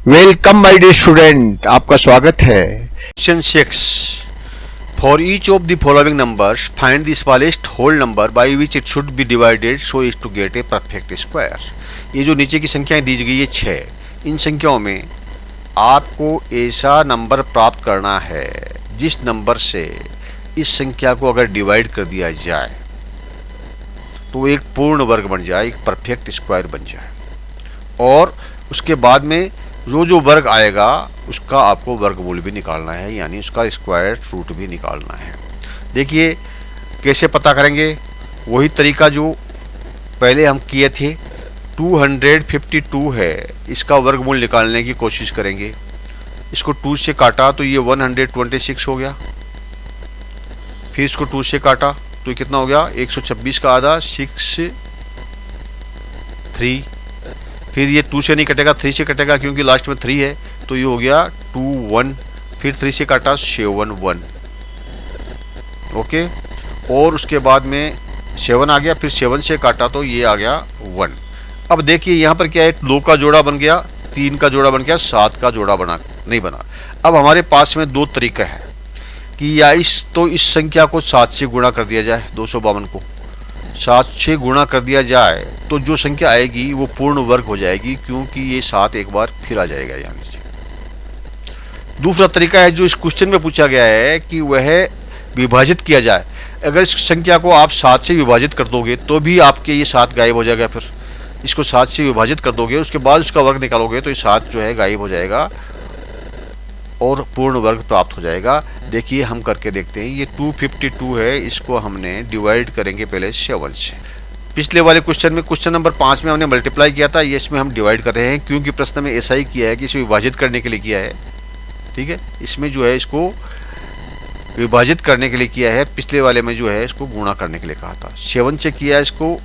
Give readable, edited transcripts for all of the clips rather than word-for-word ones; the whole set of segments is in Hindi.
वेलकम माय डियर स्टूडेंट, आपका स्वागत है। Question 6. For each of the following numbers, find the smallest whole number by which it should be divided so as to get a perfect square. ये जो नीचे की संख्याएं दी गई है 6, इन संख्याओं में आपको ऐसा नंबर प्राप्त करना है जिस नंबर से इस संख्या को अगर डिवाइड कर दिया जाए तो एक पूर्ण वर्ग बन जाए, एक परफेक्ट स्क्वायर बन जाए। और उसके बाद में जो वर्ग आएगा उसका आपको वर्गमूल भी निकालना है, यानी उसका स्क्वायर रूट भी निकालना है। देखिए कैसे पता करेंगे, वही तरीका जो पहले हम किए थे। 252 है, इसका वर्गमूल निकालने की कोशिश करेंगे। इसको 2 से काटा तो ये 126 हो गया। फिर इसको 2 से काटा तो ये कितना हो गया, 126 का आधा 6 3। फिर ये 2 से नहीं कटेगा, 3 से कटेगा क्योंकि लास्ट में 3 है, तो ये हो गया 2 1। फिर 3 से काटा 7 1। ओके, और उसके बाद में 7 आ गया, फिर 7 से काटा तो ये आ गया 1। अब देखिए यहाँ पर क्या है, 2 का जोड़ा बन गया, 3 का जोड़ा बन गया, 7 का जोड़ा नहीं बना। अब हमारे पास में दो तरीका है कि या इस संख्या को 7 से गुणा कर दिया जाए, 252 को 7 से गुणा कर दिया जाए तो जो संख्या आएगी वो पूर्ण वर्ग हो जाएगी, क्योंकि ये 7 एक बार फिर आ जाएगा यहाँ नीचे। दूसरा तरीका है जो इस क्वेश्चन में पूछा गया है कि वह विभाजित किया जाए। अगर इस संख्या को आप 7 से विभाजित कर दोगे तो भी आपके ये 7 गायब हो जाएगा। फिर इसको 7 से विभाजित कर दोगे, उसके बाद उसका वर्ग निकालोगे तो ये 7 जो है गायब हो जाएगा और पूर्ण वर्ग प्राप्त हो जाएगा। देखिए हम करके देखते हैं। ये 252 है, इसको हमने डिवाइड करेंगे पहले 7 से। पिछले वाले क्वेश्चन में, क्वेश्चन नंबर 5 में हमने मल्टीप्लाई किया था, ये इसमें हम डिवाइड कर रहे हैं क्योंकि प्रश्न में ऐसा ही किया है कि इसे विभाजित करने के लिए किया है। ठीक है, इसमें जो है इसको विभाजित करने के लिए किया है, पिछले वाले में जो है इसको गुणा करने के लिए कहा था। 7 से किया इसको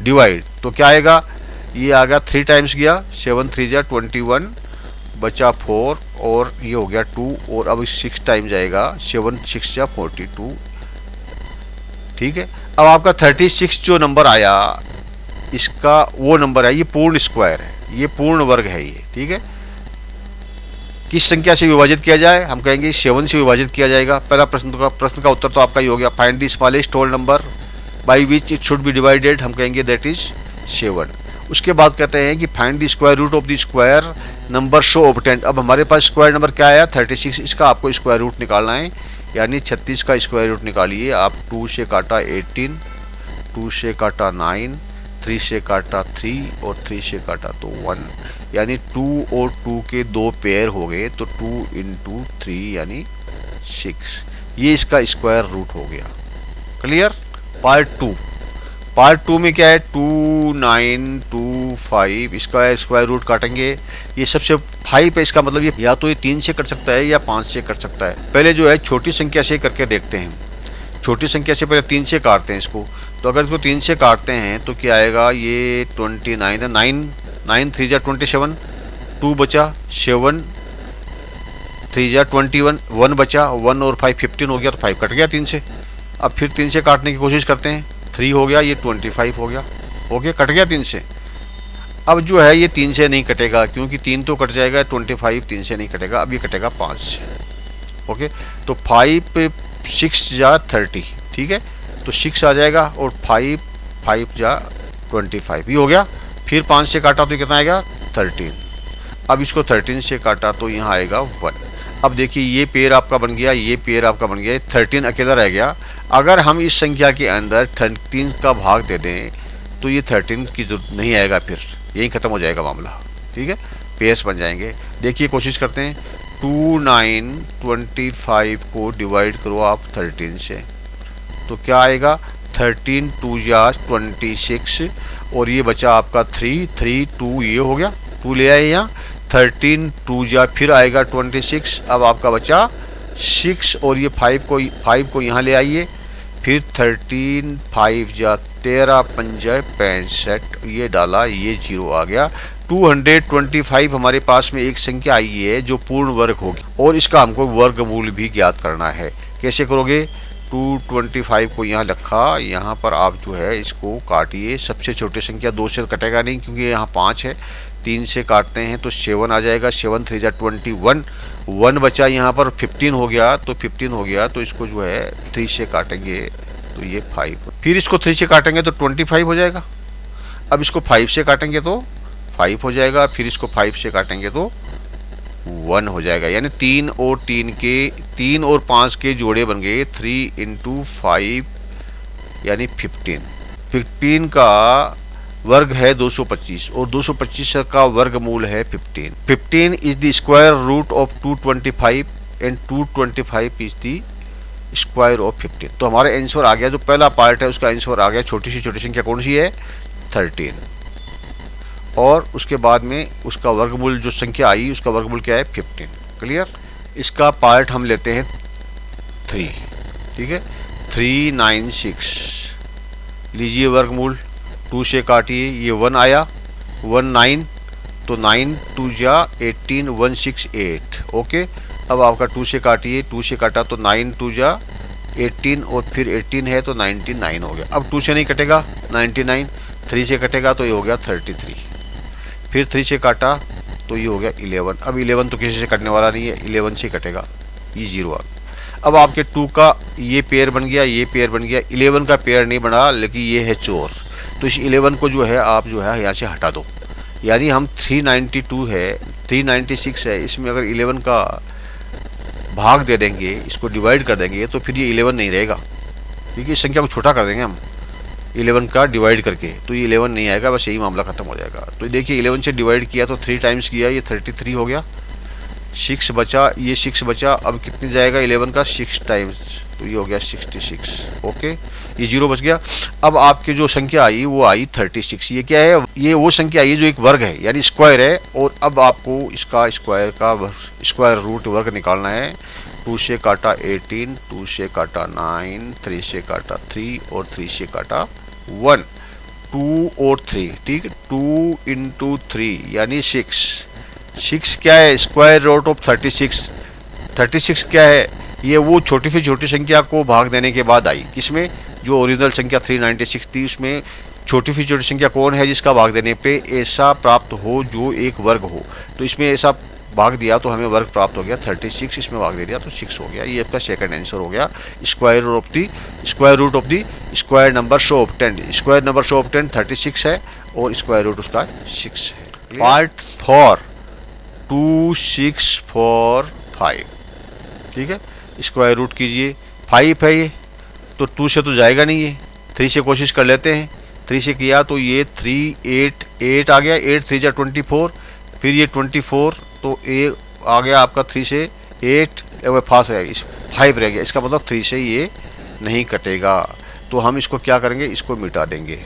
डिवाइड तो क्या आएगा, ये आ गया 3 टाइम्स गया, 7 3 जा 21 बचा 4 और ये हो गया 2, और अब 6 टाइम जाएगा, 7 6 जा 42। ठीक है, अब आपका 36 जो नंबर आया इसका वो नंबर है, ये पूर्ण स्क्वायर है, ये पूर्ण वर्ग है ये। ठीक है, किस संख्या से विभाजित किया जाए, हम कहेंगे 7 से विभाजित किया जाएगा। पहला प्रश्न का उत्तर तो आपका ये हो गया, find the smallest whole number by which it should be divided, हम कहेंगे दैट इज 7। उसके बाद कहते हैं कि find the square root of the square number so obtained. अब हमारे पास स्क्वायर नंबर क्या आया 36, इसका आपको स्क्वायर रूट निकालना है, यानी 36 का स्क्वायर रूट निकालिए आप। 2 से काटा 18, 2 से काटा 9, 3 से काटा 3 और 3 से काटा तो 1, यानी 2 और 2 के 2 पेयर हो गए तो 2 इंटू 3 यानी 6। ये इसका स्क्वायर रूट हो गया। क्लियर। पार्ट 2 में क्या है, 2 9 2 5, इसका स्क्वायर रूट काटेंगे। ये सबसे 5 है, इसका मतलब ये या तो ये 3 से कट सकता है या 5 से कट सकता है। पहले जो है छोटी संख्या से करके देखते हैं। छोटी संख्या से पहले 3 से काटते हैं इसको, तो अगर इसको 3 से काटते हैं तो क्या आएगा, ये 29 है, 9 3 जा 27, 2 बचा, 7 3 जा 21, 1 बचा, 1 और 5 15 हो गया, तो 5 कट गया 3 से। अब फिर 3 से काटने की कोशिश करते हैं, 3 हो गया, ये 25 हो गया। ओके, कट गया 3 से। अब जो है ये 3 से नहीं कटेगा क्योंकि 3 तो कट जाएगा, 25 3 से नहीं कटेगा, अब ये कटेगा 5 से। ओके, तो 5 6 जा 30, ठीक है, तो 6 आ जाएगा और 5 जा 25, ये हो गया। फिर 5 से काटा तो कितना आएगा 13। अब इसको 13 से काटा तो यहाँ आएगा 1। अब देखिए ये पेयर आपका बन गया, ये पेयर आपका बन गया, 13 अकेला रह गया। अगर हम इस संख्या के अंदर 13 का भाग दे दें तो ये 13 की जरूरत नहीं आएगा, फिर यही ख़त्म हो जाएगा मामला। ठीक है, पेयर्स बन जाएंगे। देखिए कोशिश करते हैं, 2 9 25 को डिवाइड करो आप 13 से तो क्या आएगा, 13 2 जा 26 और ये बचा आपका 3 3 2, ये हो गया, 2 ले आए यहाँ, 13 2 जा फिर आएगा 26। अब आपका बचा 6 और ये 5 को यहाँ ले आइए, फिर 13 5 जा 13 5 65, ये डाला, ये 0 आ गया। 225 हमारे पास में एक संख्या आई है जो पूर्ण वर्ग होगी और इसका हमको वर्गमूल भी ज्ञात करना है। कैसे करोगे, 225 को यहाँ रखा, यहाँ पर आप जो है इसको काटिए। सबसे छोटी संख्या 2 से कटेगा नहीं क्योंकि यहाँ 5 है, 3 से काटते हैं तो 7 आ जाएगा, 7 3 जा 21, 1 बचा यहाँ पर, 15 हो गया, तो 15 हो गया तो इसको जो है 3 से काटेंगे तो ये 5, फिर इसको 3 से काटेंगे तो 25 हो जाएगा। अब इसको 5 से काटेंगे तो 5 हो जाएगा, फिर इसको 5 से काटेंगे तो 1 हो जाएगा। यानी 3 और 5 के जोड़े बन गए, 3 × 5 यानी 15 का वर्ग है 225 और 225 का वर्गमूल है 15 is the square root of 225 and 225 is the square of 15। तो हमारा आंसर आ गया, जो पहला पार्ट है उसका आंसर आ गया। छोटी सी संख्या कौन सी है? 13। और उसके बाद में उसका वर्गमूल जो संख्या आई उसका वर्गमूल क्या है? 15। क्लियर? इसका पार्ट हम लेते हैं 3। ठीक है, 396 लीजिए वर्गमूल, 2 से काटिए, ये 1 आया, 1 9, तो 9 2 जा 18, 168। ओके, अब आपका 2 से काटिए, 2 से काटा तो 9 2 जा 18 और फिर 18 है तो 99 हो गया। अब 2 से नहीं कटेगा 99, 3 से कटेगा तो ये हो गया 33, फिर 3 से काटा तो ये हो गया 11। अब 11 तो किसी से कटने वाला नहीं है, 11 से कटेगा, ये 0 आ गया। अब आपके 2 का ये पेयर बन गया, ये पेयर बन गया, 11 का पेयर नहीं बना, लेकिन ये है चोर, तो इस 11 को जो है आप जो है यहाँ से हटा दो। यानी हम 392 है, 396 है, इसमें अगर 11 का भाग दे देंगे, इसको डिवाइड कर देंगे, तो फिर ये 11 नहीं रहेगा, क्योंकि इस संख्या को छोटा कर देंगे हम 11 का डिवाइड करके, तो ये 11 नहीं आएगा, बस यही मामला खत्म हो जाएगा। तो देखिए 11 से डिवाइड किया तो 3 टाइम्स किया, ये 33 हो गया, 6 बचा, ये 6 बचा, अब कितने जाएगा 11 का? 6 टाइम्स, तो ये हो गया 66। ओके, ये 0 बच गया। अब आपकी जो संख्या आई वो आई 36। ये क्या है? ये वो संख्या आई जो एक वर्ग है, यानी स्क्वायर है, और अब आपको इसका स्क्वायर रूट वर्ग निकालना है। 2 से काटा 18, 2 से काटा 9, 3 से काटा 3 और 3 से काटा 1, 2 और 3। ठीक, 2 × 3 यानी 6 क्या है? Square root of 36। 36 क्या है? ये वो छोटी से छोटी संख्या को भाग देने के बाद आई, किसमें? जो ओरिजिनल संख्या 396 थी, उसमें छोटी से छोटी संख्या कौन है जिसका भाग देने पे ऐसा प्राप्त हो जो एक वर्ग हो। तो इसमें ऐसा भाग दिया तो हमें वर्ग प्राप्त हो गया 36, इसमें भाग दे दिया तो 6 हो गया। ये आपका सेकंड आंसर हो गया, square root of the square number so of 10। Square number so of 10 36 है और स्क्वायर रूट उसका 6 है। पार्ट 4 2 6 4 5। ठीक है, स्क्वायर रूट कीजिए, 5 है ये, तो 2 से तो जाएगा नहीं, ये 3 से कोशिश कर लेते हैं। 3 से किया तो ये 3 8 आ गया, 8 3 जा 24, फिर ये 24, तो ए आ गया आपका 3 से 8, फास्ट है, 5 रह गया, इसका मतलब 3 से ये नहीं कटेगा। तो हम इसको क्या करेंगे? इसको मिटा देंगे,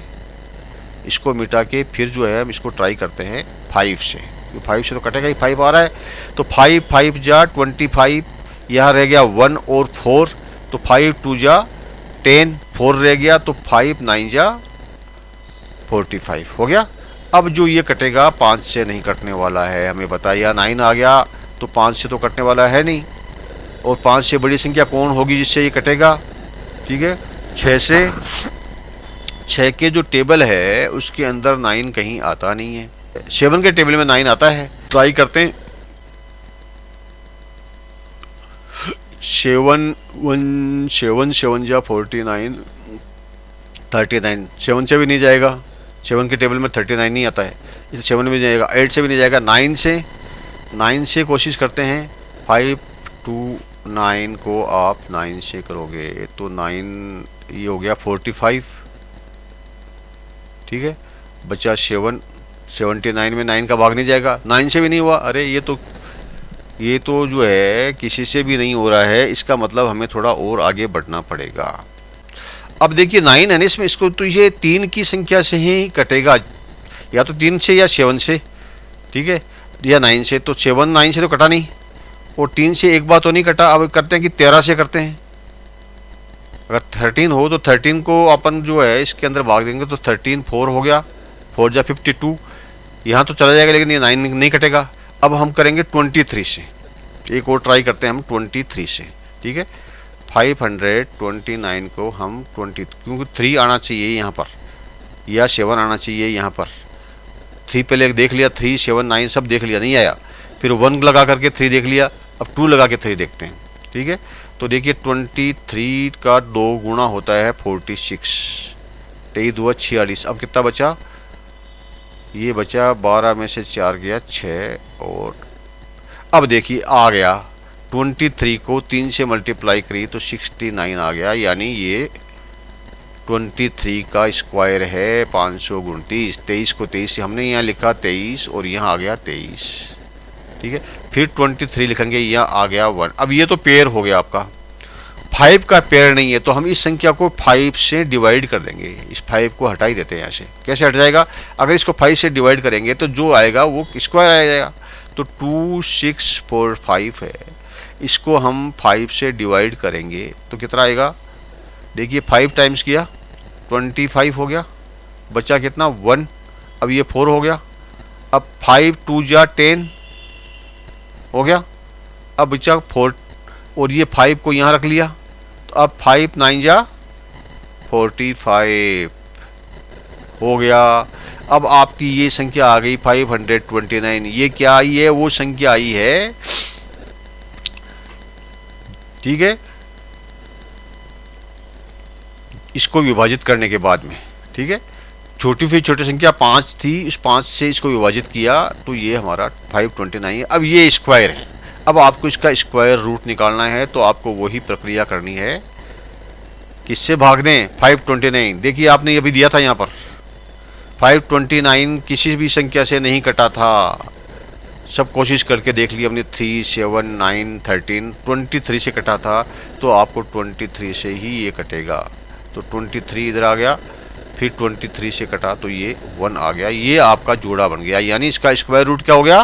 इसको मिटा के फिर जो है हम इसको ट्राई करते हैं 5 से, 5 से तो कटेगा ही, 5 आ रहा है, तो 5 5 जा 25, यहाँ रह गया 1 और 4, तो 5 2 जा 10, 4 रह गया, तो 5 9 जा 45 हो गया। अब जो ये कटेगा 5 से नहीं कटने वाला है, हमें बताइए। 9 आ गया तो 5 से तो कटने वाला है नहीं, और 5 से बड़ी संख्या कौन होगी जिससे ये कटेगा? ठीक है, 6 के जो टेबल है उसके अंदर 9 कहीं आता नहीं है, 7 के टेबल में 9 आता है। ट्राई करते हैं, 7 7 जा 49, 39, 7 से भी नहीं जाएगा, 7 के टेबल में 39 नहीं आता है, इसे 7 में नहीं जाएगा, 8 से भी नहीं जाएगा, 9 से कोशिश करते हैं। 5 2 9 को आप 9 से करोगे तो 9, ये हो गया 45। ठीक है, बचा 7, 79 में 9 का भाग नहीं जाएगा, 9 से भी नहीं हुआ, अरे ये तो जो है किसी से भी नहीं हो रहा है, इसका मतलब हमें थोड़ा और आगे बढ़ना पड़ेगा। अब देखिए 9 है ना इसमें, इसको तो ये 3 की संख्या से ही कटेगा, या तो 3 से या 7 से, ठीक है, या 9 से। तो 7 9 से तो कटा नहीं, और 3 से एक बार तो नहीं कटा। अब करते हैं कि 13 से करते हैं। अगर 13 हो तो 13 को अपन जो है इसके अंदर भाग देंगे तो 13 4 हो गया, 4 जा 52, यहाँ तो चला जाएगा, लेकिन ये 9 नहीं कटेगा। अब हम करेंगे 23 से, एक और ट्राई करते हैं हम 23 से। ठीक है, 529 को हम 20, क्योंकि 3 आना चाहिए यहाँ पर या 7 आना चाहिए यहाँ पर, 3 पहले देख लिया, 3 7 9 सब देख लिया, नहीं आया, फिर 1 लगा करके 3 देख लिया, अब 2 लगा के 3 देखते हैं। ठीक है, तो देखिए 23 का 2 गुना होता है 46, 23 2 46। अब कितना बचा, ये बचा 12 में से 4 गया 6, और अब देखिए आ गया 23 को 3 से मल्टीप्लाई करी तो 69 आ गया, यानी ये 23 का स्क्वायर है 529। 23 को 23 से हमने यहाँ लिखा 23 और यहाँ आ गया 23। ठीक है, फिर 23 लिखेंगे, यहाँ आ गया 1। अब ये तो पेयर हो गया आपका, 5 का पेयर नहीं है, तो हम इस संख्या को 5 से डिवाइड कर देंगे, इस 5 को हटा ही देते हैं यहाँ से। कैसे हट जाएगा, अगर इसको 5 से डिवाइड करेंगे तो जो आएगा वो स्क्वायर आ जाएगा, तो 2645 है, इसको हम 5 से डिवाइड करेंगे तो कितना आएगा, देखिए 5 टाइम्स किया 25 हो गया, बचा कितना 1, अब ये 4 हो गया, अब 5 2 जा 10 हो गया, अब बचा 4, और ये 5 को यहाँ रख लिया, तो अब 5 9 जा 45 हो गया। अब आपकी ये संख्या आ गई 529। ये क्या आई है, वो संख्या आई है, ठीक है, इसको विभाजित करने के बाद में। ठीक है, छोटी से छोटी संख्या 5 थी, उस 5 से इसको विभाजित किया तो ये हमारा 529 है। अब ये स्क्वायर है, अब आपको इसका स्क्वायर रूट निकालना है, तो आपको वही प्रक्रिया करनी है, किससे भाग दें, 529। देखिए आपने अभी दिया था यहाँ पर 529 किसी भी संख्या से नहीं कटा था, सब कोशिश करके देख लिया हमने, 3 7 9 13 23 से कटा था, तो आपको 23 से ही ये कटेगा, तो 23 इधर आ गया, फिर 23 से कटा तो ये 1 आ गया, ये आपका जोड़ा बन गया, यानी इसका स्क्वायर रूट क्या हो गया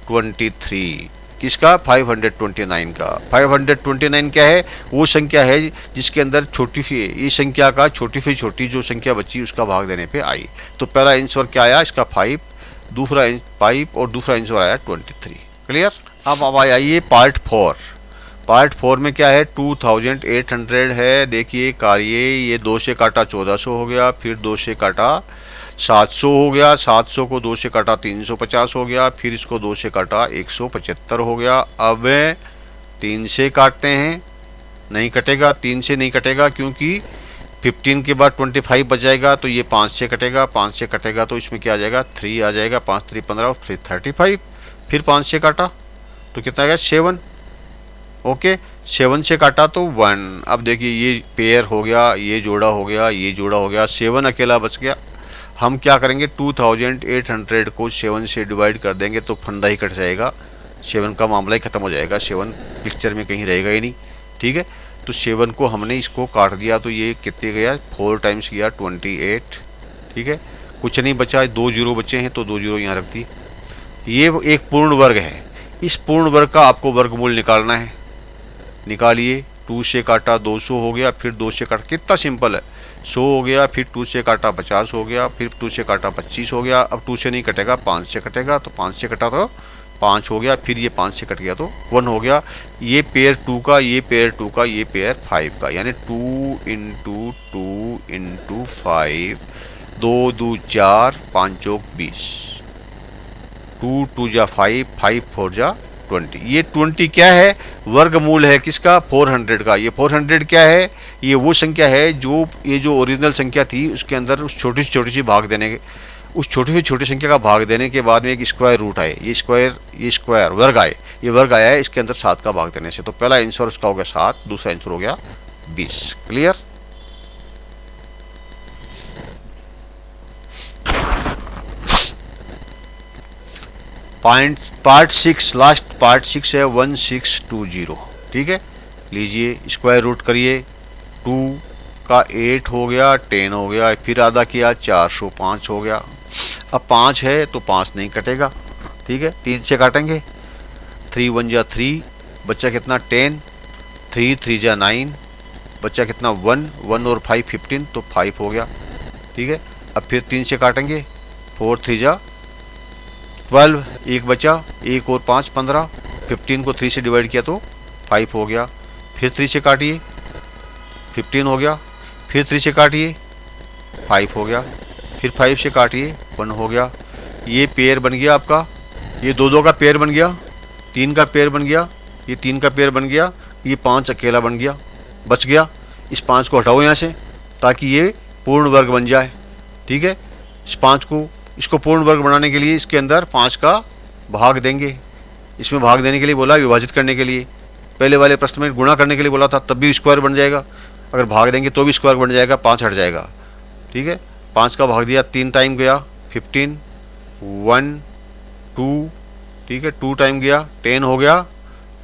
23। किसका, 529 का। 529 क्या है, वो संख्या है जिसके अंदर छोटी सी, इस संख्या का छोटी से छोटी जो संख्या बची उसका भाग देने पे आई। तो पहला आंसर क्या आया इसका 5, दूसरा 5 और दूसरा आंसर आया 23। क्लियर। अब आइए पार्ट 4। पार्ट 4 में क्या है, 2800 है। देखिए कार्य, ये 2 से काटा 1400 हो गया, फिर 2 से काटा 700 हो गया, 700 को 2 से काटा 350 हो गया, फिर इसको 2 से काटा 175 हो गया। अब 3 से काटते हैं, नहीं कटेगा, 3 से नहीं कटेगा क्योंकि 15 के बाद 25 बच जाएगा, तो ये 5 से कटेगा, 5 से कटेगा तो इसमें क्या आ जाएगा 3 आ जाएगा, 5 3 15 और फिर 35, फिर 5 से काटा तो कितना आ गया 7। ओके, 7 से काटा तो 1। अब देखिए ये पेयर हो गया, ये जोड़ा हो गया, ये जोड़ा हो गया, 7 अकेला बच गया। हम क्या करेंगे, 2800 को 7 से डिवाइड कर देंगे तो फंडा ही कट जाएगा, 7 का मामला ही ख़त्म हो जाएगा, 7 पिक्चर में कहीं रहेगा ही नहीं। ठीक है, तो 7 को हमने इसको काट दिया तो ये कितने गया, 4 टाइम्स गया 28। ठीक है, कुछ नहीं बचा, 2 जीरो बचे हैं तो 2 जीरो यहाँ रख दी। ये एक पूर्ण वर्ग है, इस पूर्ण वर्ग का आपको वर्गमूल निकालना है, निकालिए। 2 से काटा 200 हो गया, फिर 2 से काटा, कितना सिंपल है, 100 हो गया, फिर 2 से काटा 50 हो गया, फिर 2 से काटा 25 हो गया। अब 2 से नहीं कटेगा, 5 से कटेगा, तो 5 से कटा तो 5 हो गया, फिर ये 5 से कट गया तो 1 हो गया। ये पेयर 2 का, ये पेयर 2 का, ये पेयर 5 का, यानी 2 × 2 × 5, 2 2 4, 5 चौक 20, 2 2 जा 5, 5 4 जा 20। ये 20 क्या है, वर्गमूल है किसका, 400 का। ये 400 क्या है, ये वो संख्या है जो, ये जो ओरिजिनल संख्या थी उसके अंदर उस छोटी सी भाग देने के, उस छोटी से छोटी संख्या का भाग देने के बाद में एक स्क्वायर रूट आए, ये स्क्वायर वर्ग आए, ये वर्ग आया है इसके अंदर 7 का भाग देने से। तो पहला आंसर उसका हो गया 7, दूसरा आंसर हो गया 20। क्लियर। पार्ट 6, लास्ट पार्ट 6 है 1620। ठीक है, लीजिए स्क्वायर रूट करिए, 2 का 8 हो गया, 10 हो गया, फिर आधा किया 405 हो गया। अब 5 है तो 5 नहीं कटेगा, ठीक है, 3 से काटेंगे, 3 1 जा 3, बच्चा कितना 10, 3 3 जा 9, बच्चा कितना 1 1 और 5 15, तो 5 हो गया। ठीक है, अब फिर 3 से काटेंगे, 4 3 जा 12, एक बचा, 1 और 5 15, 15 को 3 से डिवाइड किया तो 5 हो गया, फिर 3 से काटिए 15 हो गया, फिर 3 से काटिए 5 हो गया, फिर 5 से काटिए 1 हो गया, ये पेयर बन गया आपका, ये दो दो का पेयर बन गया, 3 का पेयर बन गया, ये 3 का पेयर बन गया, ये 5 अकेला बन गया, बच गया। इस 5 को हटाओ यहाँ से ताकि ये पूर्ण वर्ग बन जाए। ठीक है, इस 5 को, इसको पूर्ण वर्ग बनाने के लिए इसके अंदर 5 का भाग देंगे। इसमें भाग देने के लिए बोला, विभाजित करने के लिए। पहले वाले प्रश्न में गुणा करने के लिए बोला था, तब भी स्क्वायर बन जाएगा। अगर भाग देंगे तो भी स्क्वायर बन जाएगा, 5 हट जाएगा। ठीक है, 5 का भाग दिया, 3 टाइम गया 15, 1 2, ठीक है, 2 टाइम गया 10 हो गया,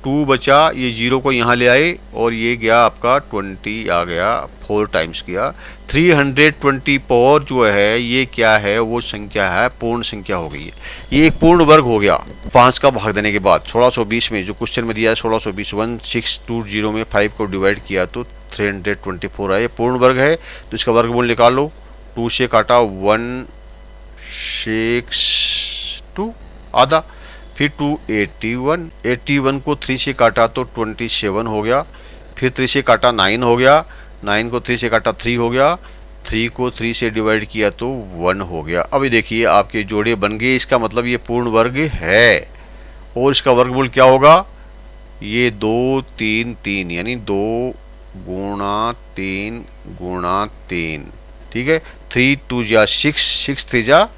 2 बचा, ये 0 को यहाँ ले आए और ये गया आपका 20 आ गया, 4 टाइम्स गया। 324 जो है ये क्या है, वो संख्या है, पूर्ण संख्या हो गई है। ये एक पूर्ण वर्ग हो गया 5 का भाग देने के बाद। 1620 में जो क्वेश्चन में दिया है 1620, 1620 में 5 को डिवाइड किया तो 324 है, ये पूर्ण वर्ग है। तो इसका वर्गमूल निकाल लो। 2 से काटा 162 आधा, फिर 281, 81 को 3 से काटा तो 27 हो गया, फिर 3 से काटा 9 हो गया, 9 को 3 से काटा 3 हो गया, 3 को 3 से डिवाइड किया तो 1 हो गया। अभी देखिए आपके जोड़े बन गए, इसका मतलब ये पूर्ण वर्ग है। और इसका वर्गमूल क्या होगा, ये 2 3 3 यानी 2 गुणा 3 गुणा 3। ठीक है, 3 2 जा 6, 6 3 जा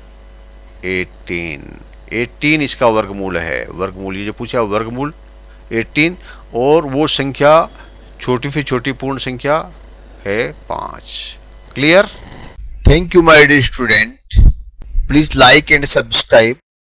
18 इसका वर्गमूल है। वर्गमूल ये जो पूछा वर्गमूल 18, और वो संख्या छोटी से छोटी पूर्ण संख्या है 5। Clear? Thank you, my dear student. Please like and subscribe